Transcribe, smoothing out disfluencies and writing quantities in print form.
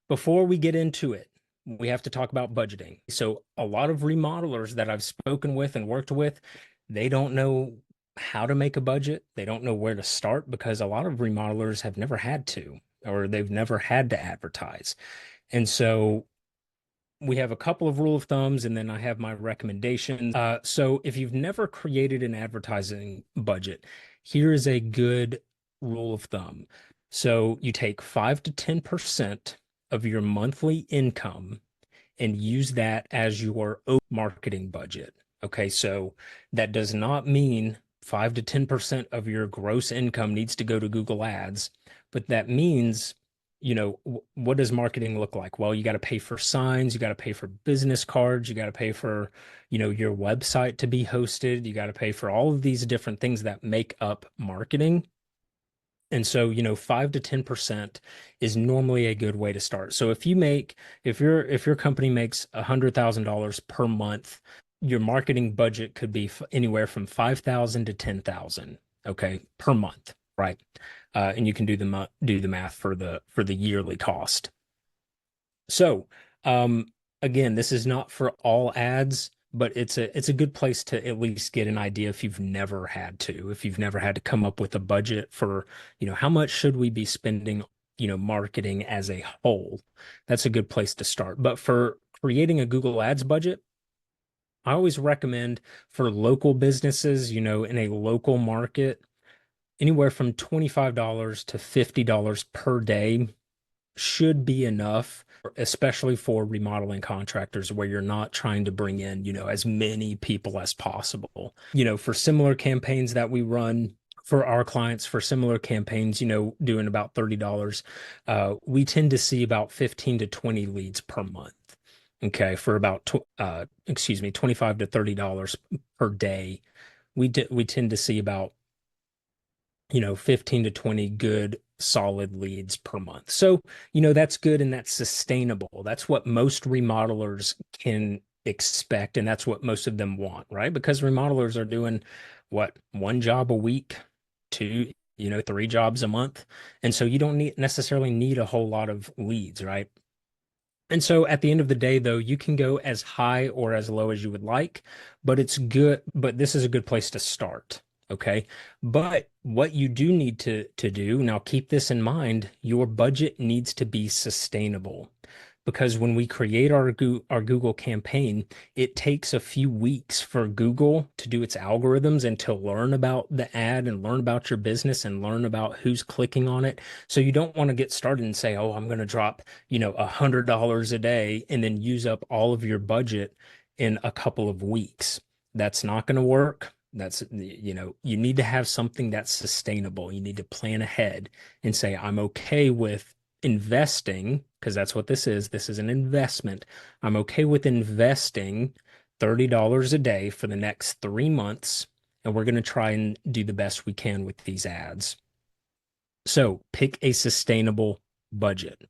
Before we get into it, we have to talk about budgeting. So a lot of remodelers that I've spoken with and worked with, they don't know how to make a budget. They don't know where to start because a lot of remodelers have never had to, or they've never had to advertise. And so we have a couple of rule of thumbs, and then I have my recommendations. So if you've never created an advertising budget, here is a good rule of thumb. So you take 5 to 10% of your monthly income and use that as your marketing budget. Okay, so that does not mean 5 to 10% of your gross income needs to go to Google Ads, but that means, what does marketing look like? Well, you got to pay for signs, you got to pay for business cards, you got to pay for, your website to be hosted, you got to pay for all of these different things that make up marketing. And so, 5 to 10% is normally a good way to start. So if your company makes $100,000 per month, your marketing budget could be anywhere from 5,000 to 10,000, okay, per month, right? And you can do the math for the yearly cost. So, again, this is not for all ads, but it's a good place to at least get an idea if you've never had to come up with a budget for, how much should we be spending, marketing as a whole. That's a good place to start. But for creating a Google Ads budget, I always recommend for local businesses, in a local market, anywhere from $25 to $50 per day should be enough, especially for remodeling contractors where you're not trying to bring in, as many people as possible. For similar campaigns that we run for our clients, for similar campaigns, doing about $30, we tend to see about 15 to 20 leads per month. Okay, for about 25 to $30 per day, we tend to see about 15 to 20 good solid leads per month. So, that's good and that's sustainable. That's what most remodelers can expect, and that's what most of them want, right? Because remodelers are doing what, one job a week, two, three jobs a month. And so you don't necessarily need a whole lot of leads, right? And so at the end of the day, though, you can go as high or as low as you would like, but it's good, but this is a good place to start. Okay. But what you do need to do, now keep this in mind, your budget needs to be sustainable. Because when we create our Google campaign, it takes a few weeks for Google to do its algorithms and to learn about the ad and learn about your business and learn about who's clicking on it. So you don't want to get started and say, oh, I'm going to drop, $100 a day and then use up all of your budget in a couple of weeks. That's not going to work. You need to have something that's sustainable. You need to plan ahead and say, I'm okay with investing, because that's what this is. This is an investment. I'm okay with investing $30 a day for the next 3 months, and we're going to try and do the best we can with these ads. So pick a sustainable budget.